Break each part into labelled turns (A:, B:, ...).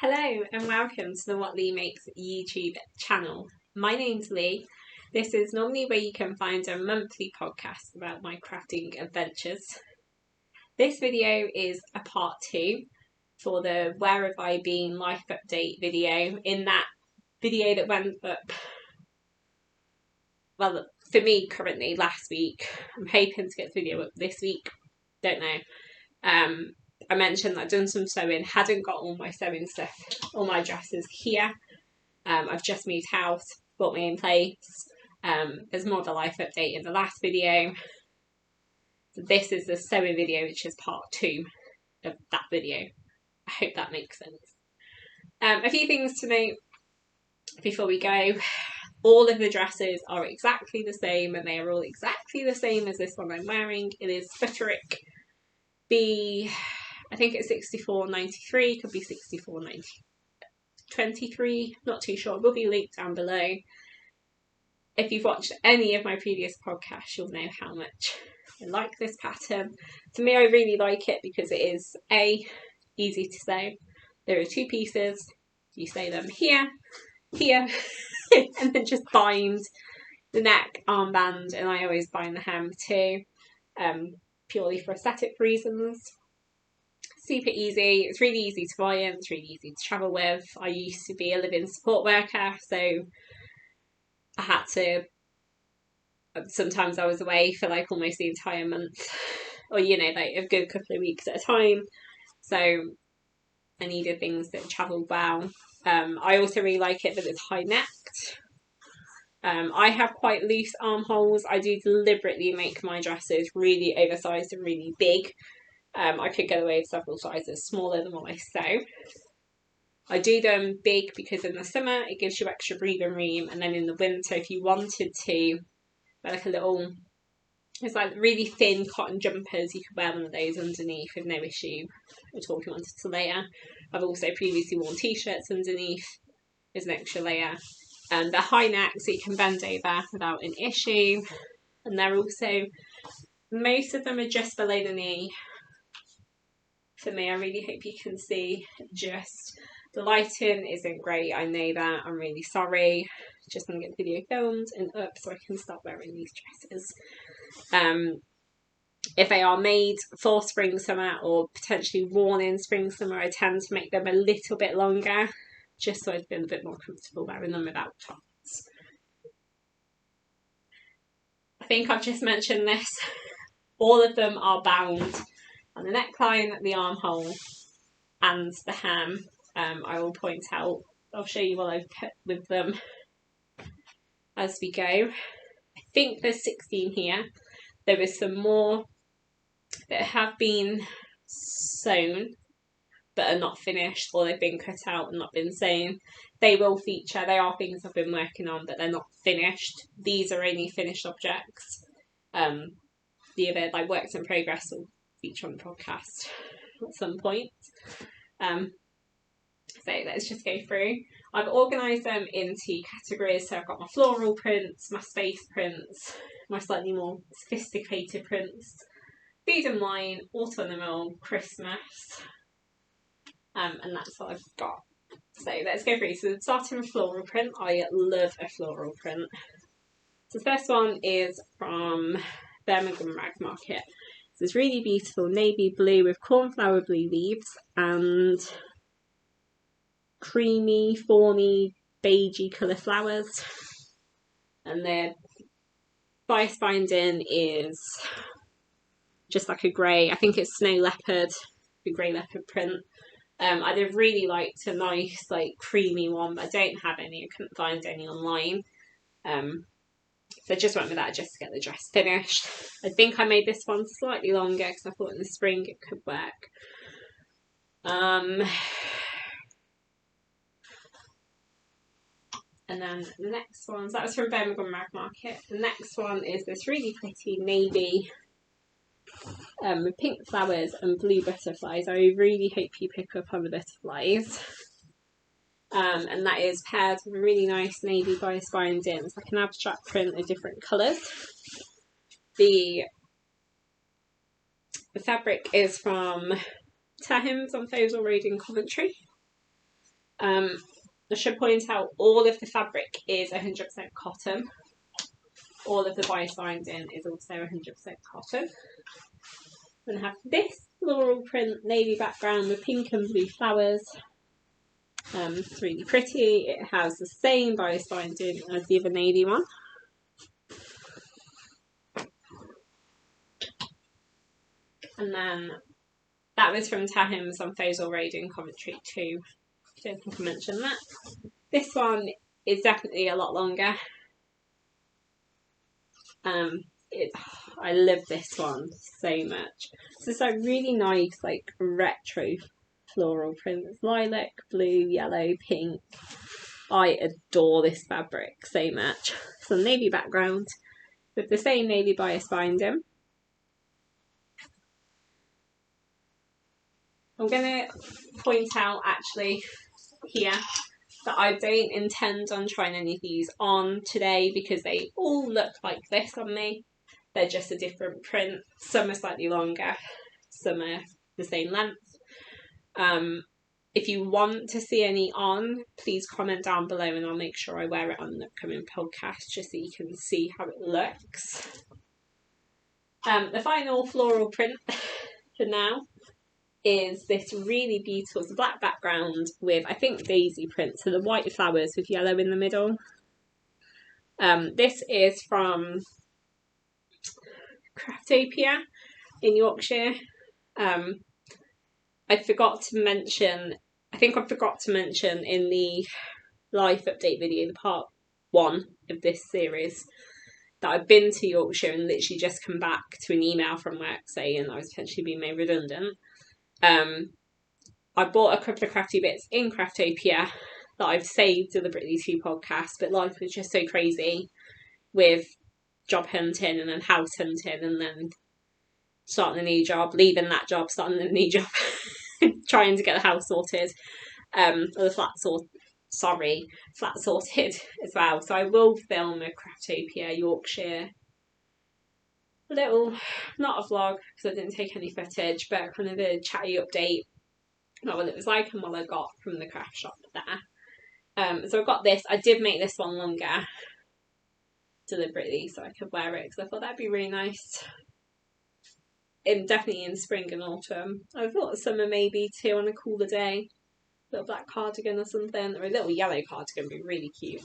A: Hello and welcome to the What Leigh Makes YouTube channel. My name's Leigh. This is normally where you can find a monthly podcast about my crafting adventures. This video is a part 2 for the Where Have I Been life update video. In that video that went up, well, for me currently last week, I'm hoping to get the video up this week, don't know. I mentioned that I'd done some sewing, hadn't got all my sewing stuff, all my dresses here. I've just moved house, bought my own place. There's more of a life update in the last video. So this is the sewing video, which is part 2 of that video. I hope that makes sense. A few things to note before we go. All of the dresses are exactly the same, and they are all exactly the same as this one I'm wearing. It is Butterick I think it's 6493, could be 6423, not too sure. It will be linked down below. If you've watched any of my previous podcasts, you'll know how much I like this pattern. To me, I really like it because it is easy to sew. There are 2 pieces. You sew them here, and then just bind the neck, armband, and I always bind the hem too, purely for aesthetic reasons. Super easy. It's really easy to buy in. It's really easy to travel with. I used to be a live-in support worker, so I had to, sometimes I was away for like almost the entire month, or like a good couple of weeks at a time, so I needed things that travelled well. I also really like it that it's high necked. I have quite loose armholes. I do deliberately make my dresses really oversized and really big. I could get away with several sizes smaller than what I sew. I do them big because in the summer it gives you extra breathing room, and then in the winter, if you wanted to wear like a little, it's like really thin cotton jumpers, you could wear one of those underneath with no issue at all if you wanted to layer. I've also previously worn t-shirts underneath as an extra layer. And they're high neck, so you can bend over without an issue. And they're also, most of them are just below the knee. For me, I really hope you can see, just the lighting isn't great, I know that, I'm really sorry. Just want to get the video filmed and up so I can start wearing these dresses. If they are made for spring, summer, or potentially worn in spring, summer, I tend to make them a little bit longer, just so I feel a bit more comfortable wearing them without tops. I think I've just mentioned this. All of them are bound on the neckline, the armhole, and the hem. I will point out, I'll show you what I've put with them as we go. I think there's 16 here. There is some more that have been sewn but are not finished, or they've been cut out and not been sewn. They will feature. They are things I've been working on, but they're not finished. These are only finished objects. The other, like, works in progress, will feature on the podcast at some point. So let's just go through. I've organised them into categories. So I've got my floral prints, my space prints, my slightly more sophisticated prints, food and wine, autumnal, Christmas, and that's what I've got. So let's go through. So starting with floral print, I love a floral print. So the first one is from Birmingham Rag Market. So it's really beautiful navy blue with cornflower blue leaves and creamy, fawny, beigey colour flowers. And the bias binding is just like a grey, I think it's snow leopard, a grey leopard print. I'd have really liked a nice, like, creamy one, but I don't have any. I couldn't find any online. So I just went with that just to get the dress finished. I think I made this one slightly longer because I thought in the spring it could work. And then the next one, so that was from Birmingham Rag Market. The next one is this really pretty navy with pink flowers and blue butterflies. I really hope you pick up on the butterflies. And that is paired with a really nice navy bias binding. It's like an abstract print of different colours. The fabric is from Tahim's on Fosal Road in Coventry. I should point out all of the fabric is 100% cotton. All of the bias binding is also 100% cotton. I'm going to have this floral print navy background with pink and blue flowers. It's really pretty. It has the same bias binding as the other navy one. And then that was from Tahim's on Faisal Road in Coventry too. Don't think I mentioned that. This one is definitely a lot longer. I love this one so much. So it's like really nice, like retro floral print. It's lilac, blue, yellow, pink. I adore this fabric so much. It's a navy background with the same navy bias binding. I'm going to point out actually here that I don't intend on trying any of these on today because they all look like this on me. They're just a different print. Some are slightly longer, some are the same length. If you want to see any on, please comment down below and I'll make sure I wear it on the upcoming podcast just so you can see how it looks. The final floral print for now is this really beautiful, it's a black background with, I think, daisy print, so the white flowers with yellow in the middle. This is from Craftopia in Yorkshire. I forgot to mention in the life update video, the part 1 of this series, that I've been to Yorkshire and literally just come back to an email from work saying I was potentially being made redundant. I bought a couple of crafty bits in Craftopia that I've saved deliberately to podcasts, but life was just so crazy with job hunting and then house hunting and then starting a new job, leaving that job, starting a new job, trying to get the house sorted, or the flat sorted as well. So I will film a Craftopia Yorkshire little, not a vlog because I didn't take any footage, but kind of a chatty update about what it was like and what I got from the craft shop there. So I got this. I did make this one longer deliberately so I could wear it because I thought that'd be really nice. Definitely in spring and autumn. I thought summer maybe too on a cooler day. A little black cardigan or something, or a little yellow cardigan would be really cute.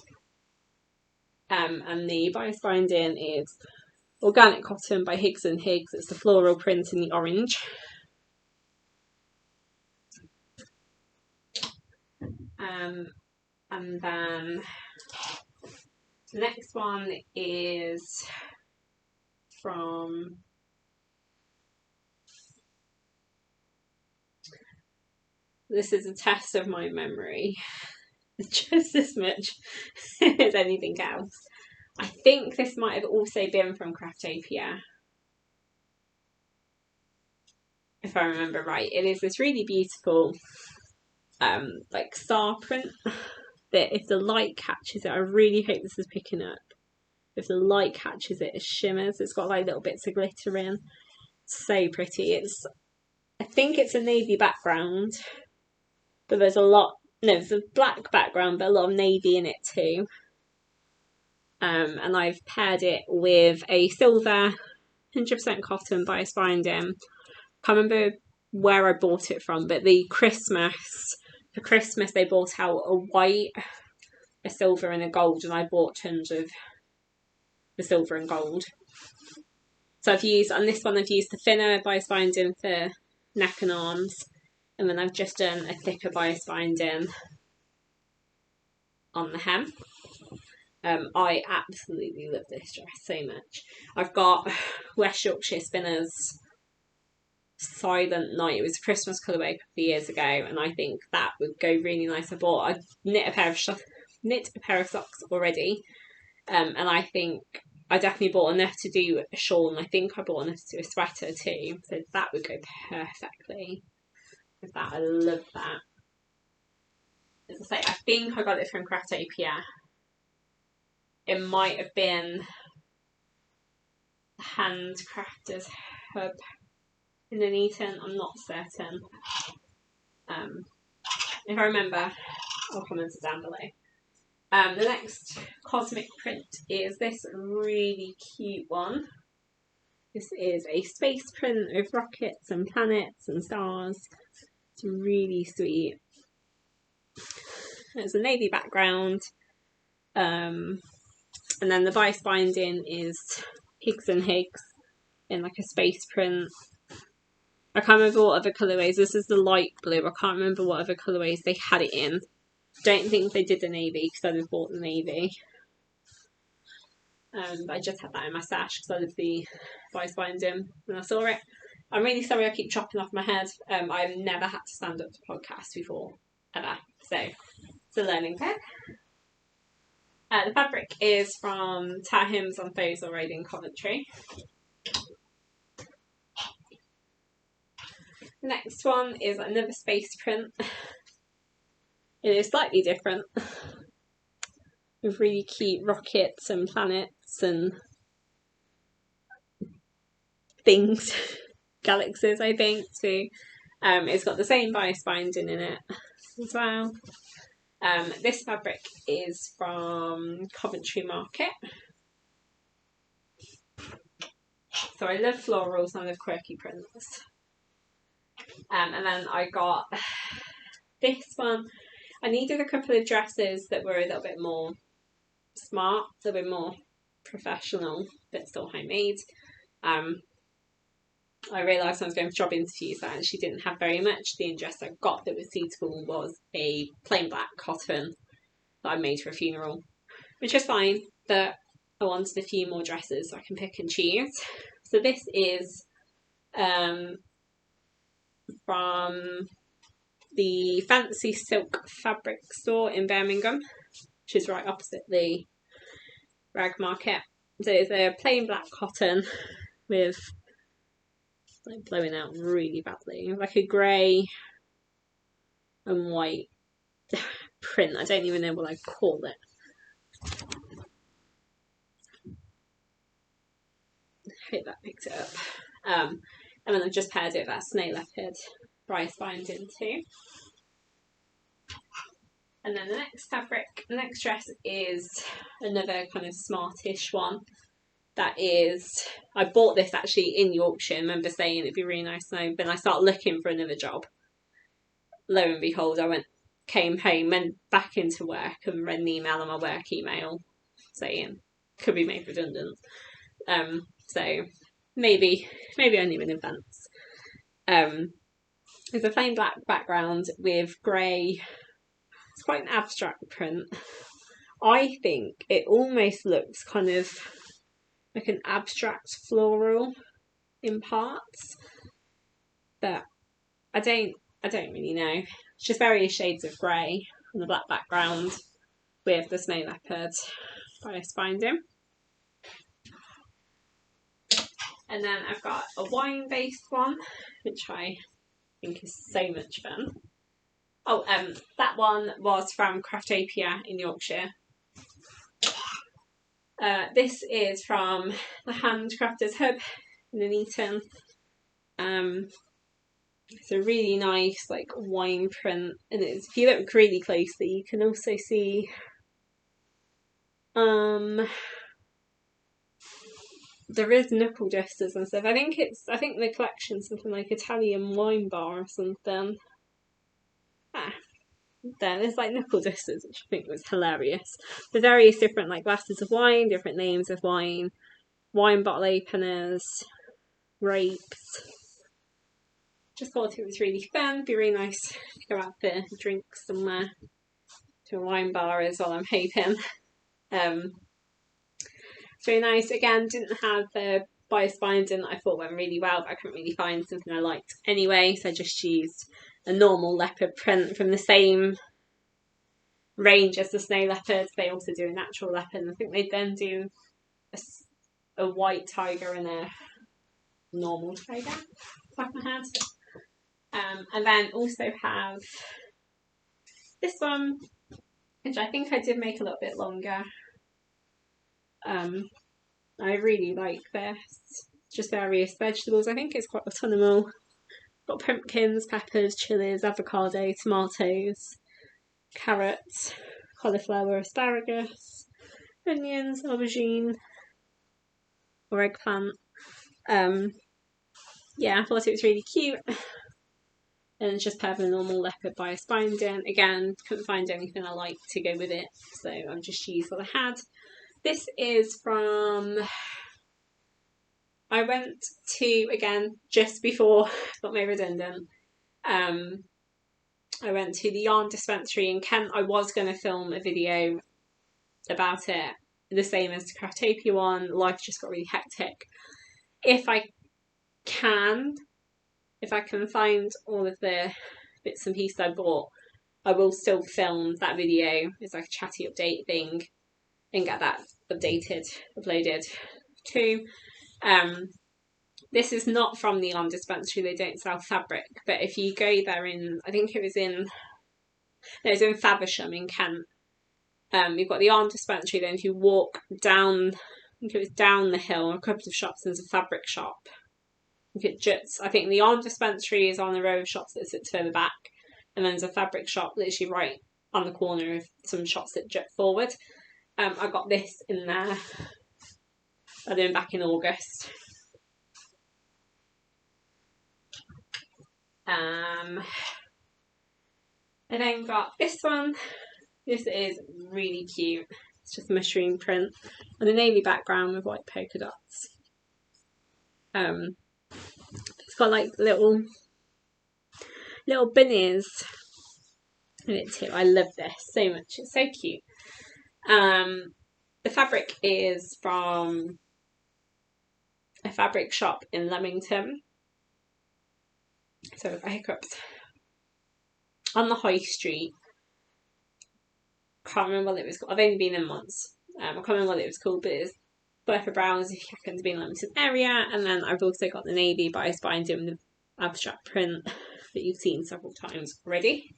A: And the bias binding is Organic Cotton by Higgs & Higgs. It's the floral print in the orange. And then the next one is from this is a test of my memory just as much as anything else. I think this might have also been from Craftopia, if I remember right. It is this really beautiful like star print that if the light catches it, I really hope this is picking up. If the light catches it, it shimmers. It's got like little bits of glitter in. It's so pretty. I think it's a navy background, but there's a black background, but a lot of navy in it too. And I've paired it with a silver 100% cotton bias binding. Can't remember where I bought it from, but for Christmas they brought out a white, a silver and a gold, and I bought tons of the silver and gold. So I've used the thinner bias binding for neck and arms, and then I've just done a thicker bias binding on the hem. I absolutely love this dress so much. I've got West Yorkshire Spinners Silent Night. It was a Christmas colourway a couple of years ago, and I think that would go really nice. I knit a pair of socks already, and I think I definitely bought enough to do a shawl, and I think I bought enough to do a sweater too, so that would go perfectly with that. I love that. As I say, I think I got it from Craftopia. It might have been the Handcrafters Hub in Nuneaton, I'm not certain. If I remember, I'll comment it down below. The next cosmic print is this really cute one. This is a space print with rockets and planets and stars. It's really sweet. There's a navy background. And then the bias binding is Higgs and Higgs in like a space print. I can't remember what other colourways. This is the light blue. I can't remember what other colourways they had it in. Don't think they did the navy because I'd have bought the navy. But I just had that in my stash because I love the bias binding when I saw it. I'm really sorry I keep chopping off my head. I've never had to stand up to podcast before, ever. So it's a learning curve. The fabric is from Tahims on Fossil Road in Coventry. The next one is another space print. It is slightly different, with really cute rockets and planets and things, galaxies I think too. It's got the same bias binding in it as well. This fabric is from Coventry Market. So I love florals and I love quirky prints. And then I got this one. I needed a couple of dresses that were a little bit more smart, a little bit more professional, but still homemade. I realised when I was going for job interviews that I actually didn't have very much. The dress I got that was suitable was a plain black cotton that I made for a funeral, which is fine, but I wanted a few more dresses so I can pick and choose. So this is from the Fancy Silk Fabric store in Birmingham, which is right opposite the rag market. So it's a plain black cotton with like blowing out really badly, like a grey and white print. I don't even know what I'd call it. I hope that picks it up. And then I've just paired it with that snail leopard bias binding too. And then the next dress is another kind of smartish one. That is, I bought this actually in Yorkshire. I remember saying it'd be really nice now. Then I started looking for another job. Lo and behold, came home, went back into work and read an email on my work email saying could be made redundant. So maybe I knew in advance. There's a plain black background with grey. It's quite an abstract print. I think it almost looks kind of like an abstract floral in parts, but I don't really know. It's just various shades of grey on the black background with the snow leopard bias binding. And then I've got a wine based one, which I think is so much fun. Oh, that one was from Craftopia in Yorkshire. This is from the Handcrafters Hub in Nuneaton. It's a really nice like wine print, and if you look really closely, you can also see there is knuckle jesters and stuff. I think the collection's something like Italian wine bar or something. There's like knuckle jesters, which I think was hilarious. The various different like glasses of wine, different names of wine, wine bottle openers, grapes. Just thought it was really fun. Be really nice to go out for drinks somewhere, to a wine bar as well, I'm hoping. It's really nice. Again, didn't have the bias binding that I thought went really well, but I couldn't really find something I liked anyway, so I just used a normal leopard print from the same range as the snow leopards. They also do a natural leopard, and I think they then do a white tiger and a normal tiger, top of my head. And then also have this one, which I think I did make a little bit longer. I really like this. Just various vegetables. I think it's quite autumnal. Got pumpkins, peppers, chilies, avocado, tomatoes. carrots, cauliflower, asparagus, onions, aubergine, or eggplant. Yeah, I thought it was really cute. And it's just part of a normal leopard bias binding. Again, couldn't find anything I liked to go with it, so I've just used what I had. This is from... I went to, again, just before I got made redundant, I went to the yarn dispensary in Kent. I was going to film a video about it, the same as the Craftopia one. Life just got really hectic. If I can find all of the bits and pieces I bought, I will still film that video. It's like a chatty update thing and get that uploaded too. This is not from the yarn dispensary, they don't sell fabric, but if you go there in, I think it was in Faversham in Kent, you've got the yarn dispensary, then if you walk down, I think it was down the hill, a couple of shops, there's a fabric shop. I think the yarn dispensary is on the row of shops that sits further back, and then there's a fabric shop literally right on the corner of some shops that jut forward. I got this in there, I did back in August. I then got this one. This is really cute. It's just a mushroom print on a navy background with white polka dots. It's got like little bunnies in it too. I love this so much. It's so cute. The fabric is from a fabric shop in Leamington. So I've got hiccups. On the high street. Can't remember what it was called. I've only been in once. I can't remember what it was called, but it's worth a browse if you happen to be in the Leamington area. And then I've also got the navy bias binding with the abstract print that you've seen several times already.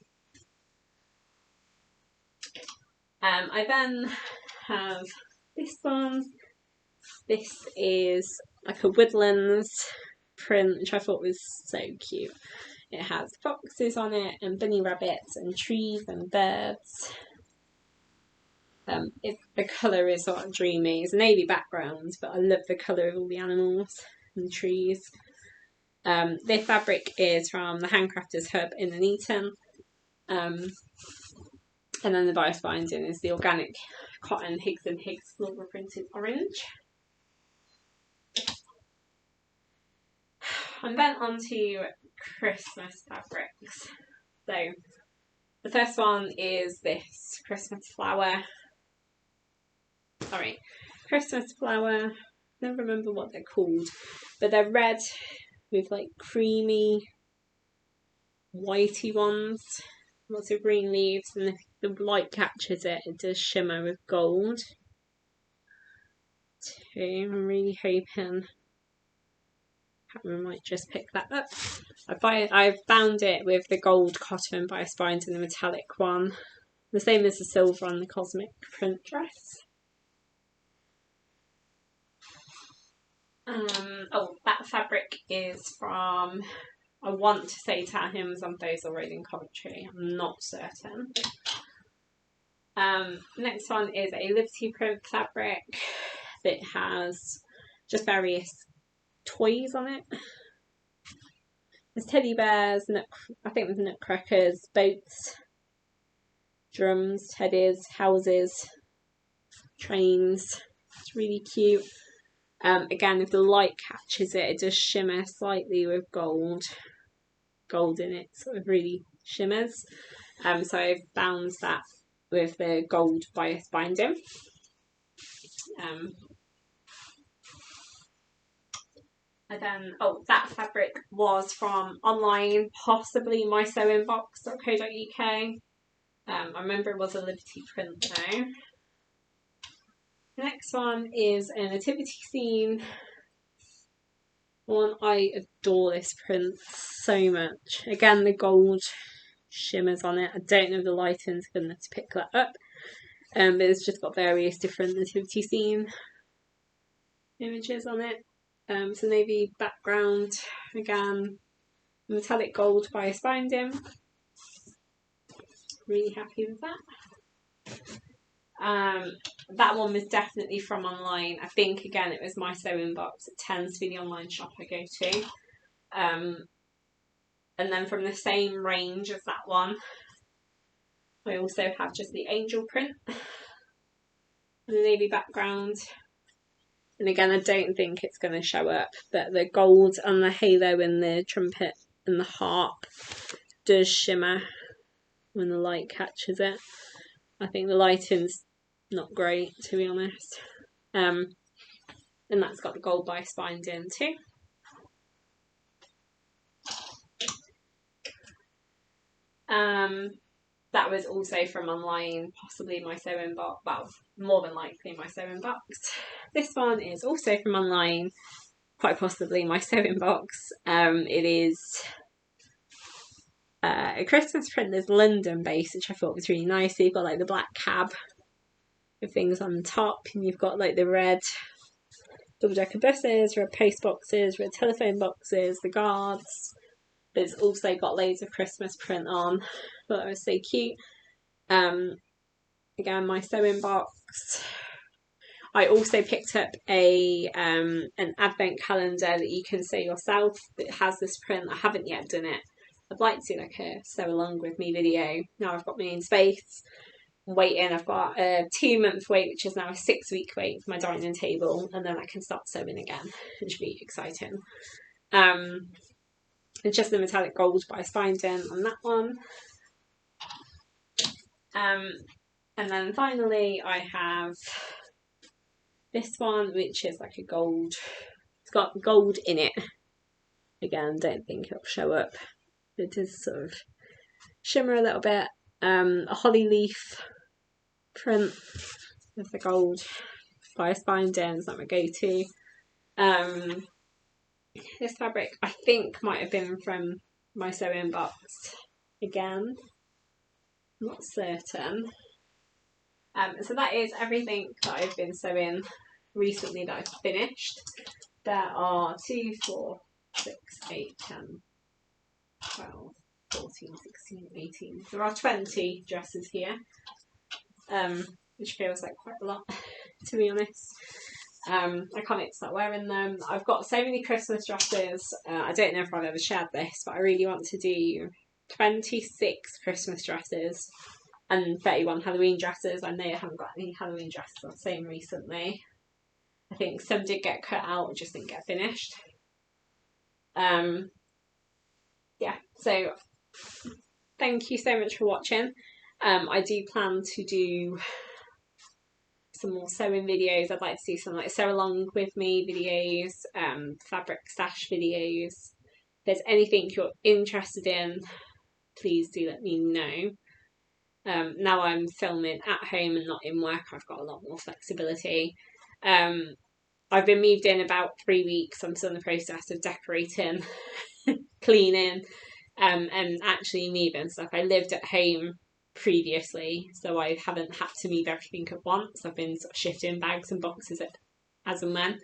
A: I then have this one. This is like a woodlands print, which I thought was so cute. It has foxes on it and bunny rabbits and trees and birds. The colour is sort of dreamy. It's a navy background, but I love the colour of all the animals and the trees. This fabric is from the Handcrafters Hub in Nuneaton. And then the bias binding is the organic cotton Higgs and Higgs floral printed orange. And then on to Christmas fabrics. So the first one is this Christmas flower. Sorry, Christmas flower. Never remember what they're called, but they're red with like creamy, whitey ones. Lots of green leaves, and if the light catches it, it does shimmer with gold. Too. I'm really hoping Cameron might just pick that up. I found it with the gold cotton bias binding and the metallic one, the same as the silver on the cosmic print dress. That fabric is from, I want to say Tahims on Basil Road in Coventry. I'm not certain. Next one is a Liberty print fabric that has just various toys on it. There's teddy bears, I think there's nutcrackers, boats, drums, teddies, houses, trains. It's really cute. Again, if the light catches it, it does shimmer slightly with gold. Gold in it sort of really shimmers. So I've bound that with the gold bias binding. And then, that fabric was from online, possibly mysewingbox.co.uk. I remember it was a Liberty print though. The next one is a nativity scene. I adore this print so much. Again, the gold shimmers on it. I don't know if the lighting's good enough to pick that up. But it's just got various different nativity scene images on it. It's a navy background, again, metallic gold bias binding. really happy with that. That one was definitely from online. I think again it was My Sewing Box. It tends to be the online shop I go to. And then from the same range as that one, I also have just the angel print and the navy background. And again, I don't think it's going to show up, but the gold and the halo and the trumpet and the harp does shimmer when the light catches it. I think the lighting's not great, to be honest. And that's got the gold bias binding too. That was also from online, possibly My Sewing Box. Well, more than likely My Sewing Box. This one is also from online, quite possibly My Sewing Box. It is a Christmas print that's London based, which I thought was really nice. So you've got like the black cab with things on the top, and you've got like the red double-decker buses, red post boxes, red telephone boxes, the guards. But it's also got loads of Christmas print on. Thought that was so cute. Again, My Sewing Box. I also picked up an advent calendar that you can sew yourself that has this print. I haven't yet done it. I'd like to do like a sew along with me video. Now I've got my own space. I'm waiting. I've got a 2-month wait, which is now a 6-week wait for my dining table, and then I can start sewing again. It should be exciting. It's just the metallic gold bias binding on that one. And then finally I have this one, which is like a gold. It's got gold in it. Again, don't think it'll show up. It does sort of shimmer a little bit. A holly leaf print with the gold bias binding is not my go-to. This fabric I think might have been from My Sewing Box again. I'm not certain. So that is everything that I've been sewing recently that I've finished. There are 2, 4, 6, 8, 10, 12, 14, 16, 18. There are 20 dresses here, which feels like quite a lot, to be honest. I can't wait to start wearing them. I've got so many Christmas dresses. I don't know if I've ever shared this, but I really want to do 26 Christmas dresses and 31 Halloween dresses. I know I haven't got any Halloween dresses I've sewn recently. I think some did get cut out, just didn't get finished. Yeah, so thank you so much for watching. I do plan to do some more sewing videos. I'd like to do some like sew along with me videos, fabric stash videos. If there's anything you're interested in, please do let me know. Now I'm filming at home and not in work, I've got a lot more flexibility. I've been moved in about 3 weeks. I'm still in the process of decorating, cleaning, and actually moving stuff. I lived at home previously, so I haven't had to move everything at once. I've been sort of shifting bags and boxes as and when.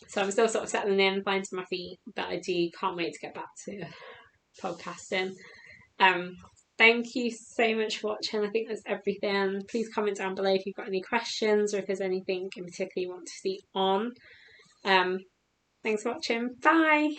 A: So I'm still sort of settling in, finding my feet, but I can't wait to get back to podcasting. Thank you so much for watching. I think that's everything. Please comment down below if you've got any questions or if there's anything in particular you want to see on. Thanks for watching. Bye!